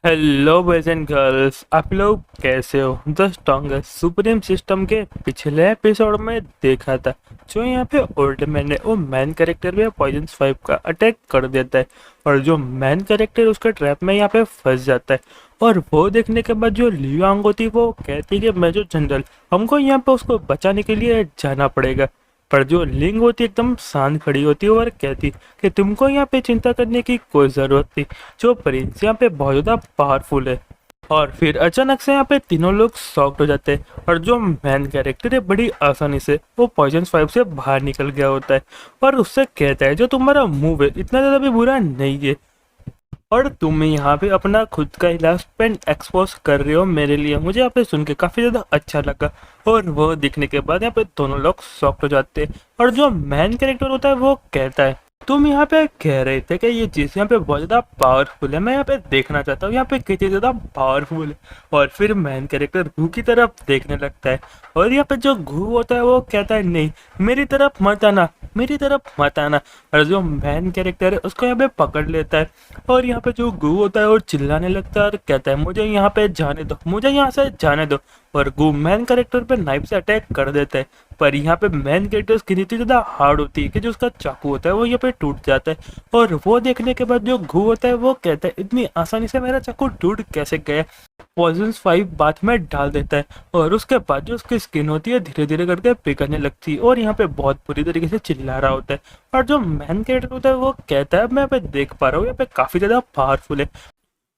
Hello boys and girls, आप लोग कैसे हो। द स्ट्रॉन्गेस्ट सुप्रीम सिस्टम के पिछले एपिसोड में देखा था जो यहाँ पे ओल्ड मैन है वो मैन कैरेक्टर पे पॉइजन 5 का अटैक कर देता है और जो मैन कैरेक्टर उसके ट्रैप में यहाँ पे फंस जाता है। और वो देखने के बाद जो लियांग होती वो कहती है कि मेजर जनरल हमको यहाँ पे उसको बचाने के लिए जाना पड़ेगा। पर जो लिंग होती एकदम शांत खड़ी होती है और कहती कि तुमको यहाँ पे चिंता करने की कोई ज़रूरत नहीं, जो प्रिंस यहाँ पे बहुत ज़्यादा पावरफुल है। और फिर अचानक से यहाँ पे तीनों लोग शॉक्ड हो जाते हैं और जो मैन कैरेक्टर है बड़ी आसानी से वो पॉइजन 5 से बाहर निकल गया होता है और उससे कहता है जो तुम्हारा मूव है इतना ज़्यादा भी बुरा नहीं है और तुम यहाँ पे अपना खुद का इलाज पेन एक्सपोज कर रहे हो मेरे लिए। मुझे यहाँ पे सुन के काफ़ी ज़्यादा अच्छा लगा। और वो दिखने के बाद यहाँ पे दोनों लोग शॉक्ड हो जाते हैं और जो मैन कैरेक्टर होता है वो कहता है तुम यहाँ पे कह रहे थे कि ये चीज़ यहाँ पे बहुत ज़्यादा पावरफुल है, मैं यहाँ पे देखना चाहता हूँ यहाँ पे कितनी ज़्यादा पावरफुल है। और फिर मैन कैरेक्टर घू की तरफ देखने लगता है और यहाँ पे जो घू होता है वो कहता है नहीं, मेरी तरफ मत आना, मेरी तरफ मत आना। और जो मैन कैरेक्टर है उसको यहाँ पे पकड़ लेता है और यहाँ पे जो गू होता है वो चिल्लाने लगता है और कहता है मुझे यहाँ पे जाने दो, मुझे यहाँ से जाने दो। और गू मैन कैरेक्टर पे नाइफ से अटैक कर देता है पर यहाँ पे मैन कैरेक्टर की इतनी ज़्यादा हार्ड होती है कि जो उसका चाकू होता है वो यहाँ पे टूट जाता है। और वो देखने के बाद जो गू होता है वो कहता है इतनी आसानी से मेरा चाकू टूट कैसे गया। पॉइजन 5 बात में डाल देता है और उसके बाद जो उसकी स्किन होती है धीरे धीरे करके पिघलने लगती है और यहाँ पे बहुत बुरी तरीके से चिल्ला रहा होता है। और जो मैन कैरेक्टर होता है वो कहता है मैं यहाँ पे देख पा रहा हूँ यहाँ पे काफ़ी ज़्यादा पावरफुल है।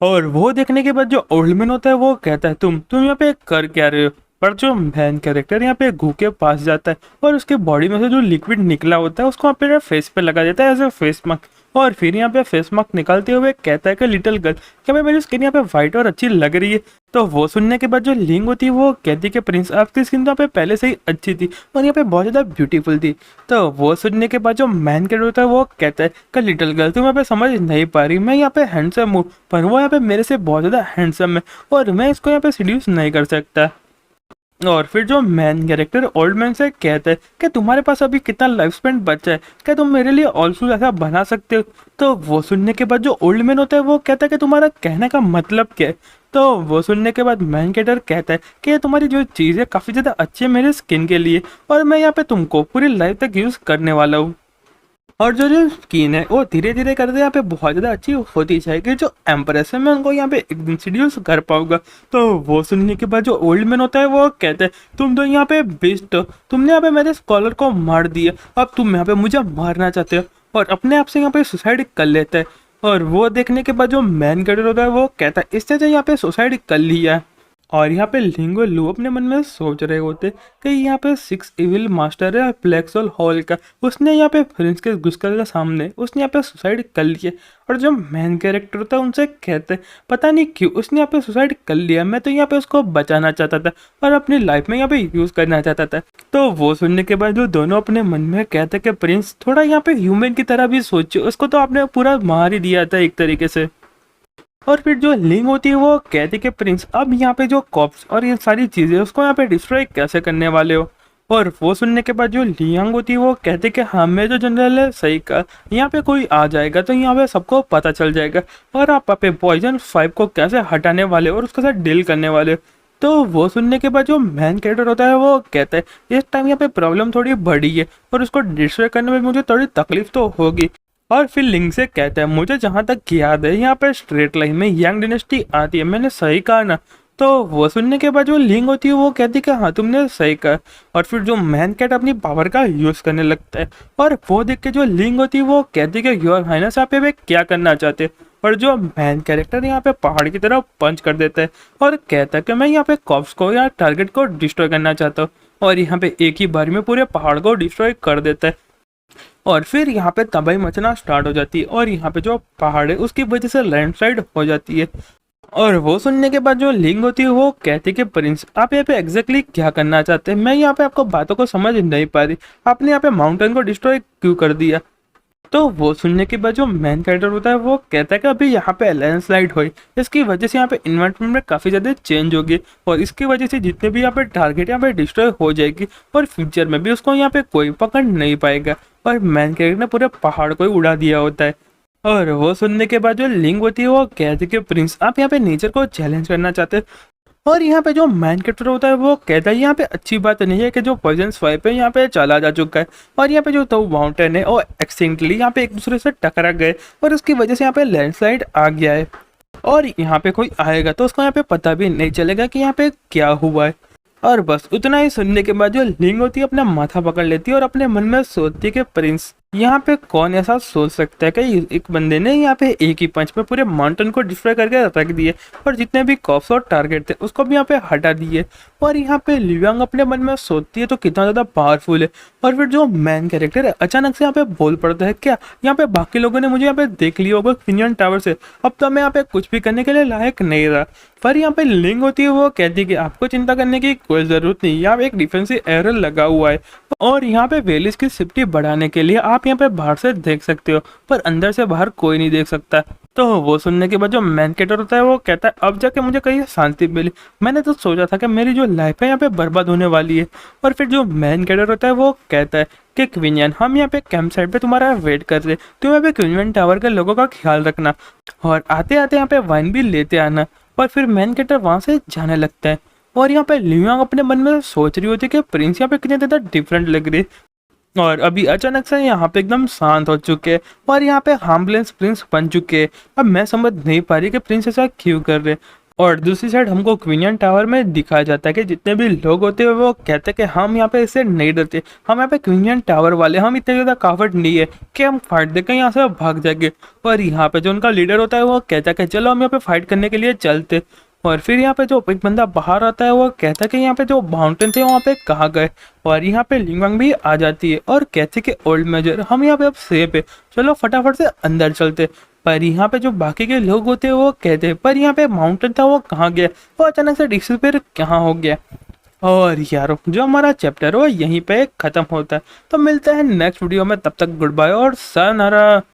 और वो देखने के बाद जो ओल्ड मैन होता है वो कहता है तुम यहाँ पे कर क्या रहे हो। पर जो मैन कैरेक्टर यहाँ पे घू के पास जाता है और उसके बॉडी में से जो लिक्विड निकला होता है उसको यहाँ पे फेस पे लगा देता है एज ए फेस मास्क। और फिर यहाँ पे फेस मास्क निकालते हुए कहता है कि लिटिल गर्ल क्या भाई मेरी स्किन यहाँ पे वाइट और अच्छी लग रही है। तो वो सुनने के बाद जो लिंग होती है वो कहती है कि प्रिंस आपकी स्किन तो यहाँ पे पहले से ही अच्छी थी और यहाँ पे बहुत ज़्यादा ब्यूटीफुल थी। तो वो सुनने के बाद जो मैन कैरेक्टर होता है वो कहता है कि लिटिल गर्ल तुम यहाँ पे समझ नहीं पा रही, मैं यहाँ पे हैंडसम हूँ पर वो यहाँ पे मेरे से बहुत ज़्यादा हैंडसम है और मैं इसको यहाँ पे सीड्यूस नहीं कर सकता। और फिर जो मैन कैरेक्टर ओल्ड मैन से कहता है कि तुम्हारे पास अभी कितना लाइफ स्पेन बचा है, क्या तुम मेरे लिए ऑल्सो ऐसा बना सकते हो। तो वो सुनने के बाद जो ओल्ड मैन होता है वो कहता है कि तुम्हारा कहने का मतलब क्या है। तो वो सुनने के बाद मैन कैरेक्टर कहता है कि ये तुम्हारी जो चीज़ है काफ़ी ज़्यादा अच्छी है मेरे स्किन के लिए और मैं यहाँ पे तुमको पूरी लाइफ तक यूज़ करने वाला हूँ। और जो जो स्किन है वो धीरे धीरे करके यहाँ पे बहुत ज़्यादा अच्छी होती जाएगी, जो एम्प्रेस है मैं उनको यहाँ पे एक दिन सीड्यूस कर पाऊंगा। तो वो सुनने के बाद जो ओल्ड मैन होता है वो कहते हैं तुम तो यहाँ पे बेस्ट हो, तुमने यहाँ पे मेरे स्कॉलर को मार दिया, अब तुम यहाँ पे मुझे मारना चाहते हो और अपने आप से यहाँ पे सुसाइड कर लेता है। और वो देखने के बाद जो मैन कैरेक्टर होता है वो कहता है इससे जो यहाँ पे सुसाइड कर लिया। और यहाँ पे लिंगो लू अपने मन में सोच रहे होते कि यहाँ पे 6 इविल मास्टर है ब्लैक सोल हॉल का, उसने यहाँ पे प्रिंस के घुसकर के सामने उसने यहाँ पे सुसाइड कर लिया। और जो मैन कैरेक्टर था उनसे कहते पता नहीं क्यों उसने यहाँ पे सुसाइड कर लिया, मैं तो यहाँ पे उसको बचाना चाहता था और अपनी लाइफ में यहाँ पे यूज़ करना चाहता था। तो वो सुनने के बाद जो दोनों अपने मन में कहते कि प्रिंस थोड़ा यहाँ पे ह्यूमन की तरह भी सोचो, उसको तो आपने पूरा मार ही दिया था एक तरीके से। और फिर जो लिंग होती है वो कहती कि प्रिंस अब यहाँ पे जो कॉप्स और ये सारी चीज़ें उसको यहाँ पे डिस्ट्रॉय कैसे करने वाले हो। और वो सुनने के बाद जो लियांग होती है वो कहते कि हाँ मैं जो जनरल है सही कहा, यहाँ पे कोई आ जाएगा तो यहाँ पे सबको पता चल जाएगा और आप पे पॉइजन 5 को कैसे हटाने वाले और उसके साथ डील करने वाले हो। तो वो सुनने के बाद जो मैन कैरेक्टर होता है वो कहता है इस टाइम यहाँ पे प्रॉब्लम थोड़ी बड़ी है और उसको डिस्ट्रॉय करने में मुझे थोड़ी तकलीफ तो होगी। और फिर लिंग से कहता है मुझे जहाँ तक याद है यहाँ पे स्ट्रेट लाइन में यंग डिनेस्टी आती है, मैंने सही कहा ना। तो वो सुनने के बाद जो लिंग होती है वो कहती है कि हाँ तुमने सही कहा। और फिर जो मैन कैट अपनी पावर का यूज़ करने लगता है और वो देख के जो लिंग होती है वो कहती है कि योर हाइनेस आप पे क्या करना चाहते हैं। और जो मैन कैरेक्टर यहाँ पे पहाड़ की तरफ पंच कर देता है और कहता है कि मैं यहाँ पे कॉप्स को या टारगेट को डिस्ट्रॉय करना चाहता हूँ और यहाँ पे एक ही बार में पूरे पहाड़ को डिस्ट्रॉय कर देता है। और फिर यहाँ पे तबाही मचना स्टार्ट हो जाती है और यहाँ पे जो पहाड़ है उसकी वजह से लैंडस्लाइड हो जाती है। और वो सुनने के बाद जो लिंग होती है वो कहती है कि प्रिंस आप यहाँ पे एग्जैक्टली क्या करना चाहते हैं, मैं यहाँ पे आपको बातों को समझ नहीं पा रही, आपने यहाँ पे माउंटेन को डिस्ट्रॉय क्यों कर दिया। तो वो सुनने के बाद जो मैन कैरेक्टर होता है वो कहता है कि अभी यहाँ पे लैंडस्लाइड हुई, इसकी वजह से यहाँ पे इन्वायरमेंट में काफ़ी ज़्यादा चेंज होगी और इसकी वजह से जितने भी यहाँ पे टारगेट यहाँ पे डिस्ट्रॉय हो जाएगी और फ्यूचर में भी उसको यहाँ पे कोई पकड़ नहीं पाएगा। और मैन कैरेक्टर ने पूरे पहाड़ को ही उड़ा दिया होता है। और वो सुनने के बाद जो लिंग होती है वो कहती है कि प्रिंस आप यहाँ पे नेचर को चैलेंज करना चाहते हैं। और यहाँ पे जो मैन कैरेक्टर होता है वो कहता है यहाँ पे अच्छी बात नहीं है कि जो पॉइजन स्वाइप है यहाँ पे चला जा चुका है, और यहाँ पे जो तो माउंटेन है वो एक्सीडेंटली यहाँ पे एक दूसरे से टकरा गए और उसकी वजह से यहाँ पे लैंडस्लाइड आ गया है। और यहाँ पे कोई आएगा तो उसको यहाँ पे पता भी नहीं चलेगा कि यहाँ पे क्या हुआ है। और बस उतना ही सुनने के बाद जो लिंग होती है अपना माथा पकड़ लेती है और अपने मन में सोचती है कि प्रिंस यहाँ पे कौन ऐसा सोच सकता है कि एक बंदे ने यहाँ पे एक ही पंच में पूरे माउंटेन को डिस्ट्रॉय करके रख दिए और जितने भी कॉप्स और टारगेट थे उसको भी यहाँ पे हटा दिए। और यहाँ पे लियांग अपने मन में सोचती है तो कितना ज़्यादा पावरफुल है। और फिर जो मैन कैरेक्टर है अचानक से यहाँ पे बोल पड़ता है क्या यहाँ पे बाकी लोगों ने मुझे यहाँ पे देख लिया होगा फिनियन टावर से, अब तो मैं यहाँ पे कुछ भी करने के लिए लायक नहीं रहा। पर यहाँ पे लिंग होती है वो कहती है कि आपको चिंता करने की कोई ज़रूरत नहीं, यहाँ पे एक डिफेंसिव एरर लगा हुआ है और यहाँ पे वेलिस की सेफ्टी बढ़ाने के लिए आप यहाँ पे बाहर से देख सकते हो पर अंदर से बाहर कोई नहीं देख सकता। तो वो सुनने के बाद जो मैन कैरेक्टर होता है वो कहता है अब जाके मुझे कहीं शांति मिली, मैंने तो सोचा था कि मेरी जो लाइफ है यहाँ पे बर्बाद होने वाली है। और फिर जो मैन कैरेक्टर होता है वो कहता है कि क्विनियन हम यहाँ पे कैंप साइड पे तुम्हारा वेट कर रहे, तुम यहाँ पे क्विनियन टावर के लोगों का ख्याल रखना और आते आते यहाँ पे वाइन भी लेते आना। और फिर मैन कैरेक्टर वहाँ से जाने लगता है। और यहाँ पे लियांग अपने मन में सोच रही होती है कि प्रिंस यहाँ पे कितने ज़्यादा डिफरेंट लग रही है और अभी अचानक से यहाँ पे एकदम शांत हो चुके हैं और यहाँ पे हार्मलेस प्रिंस बन चुके हैं। अब मैं समझ नहीं पा रही कि प्रिंस ऐसा क्यों कर रहे। और दूसरी साइड हमको क्विनियन टावर में दिखाया जाता है कि जितने भी लोग होते हैं वो कहते हैं कि हम यहाँ पे इससे नहीं डरते, हम यहाँ पे क्विनियन टावर वाले हम इतने ज़्यादा कावड़ नहीं है कि हम फाइट देकर यहाँ से भाग जाएंगे। और यहाँ पे जो उनका लीडर होता है वो कहता है कि चलो हम यहाँ पे फाइट करने के लिए चलते। और फिर यहाँ पे जो एक बंदा बाहर आता है वो कहता है कि यहाँ पे जो माउंटेन थे वहाँ पे कहाँ गए। और यहाँ पे लिंगवांग भी आ जाती है और कहती है कि ओल्ड मेजर हम यहाँ पे अब सेफ है, चलो फटाफट से अंदर चलते। पर यहाँ पे जो बाकी के लोग होते हैं वो कहते हैं पर यहाँ पे माउंटेन था वो कहाँ गया, वो अचानक से डिसअपीयर कहाँ हो गया। और यारो जो हमारा चैप्टर है वो यहीं पे खत्म होता है। तो मिलते हैं नेक्स्ट वीडियो में, तब तक गुड बाय और sayonara।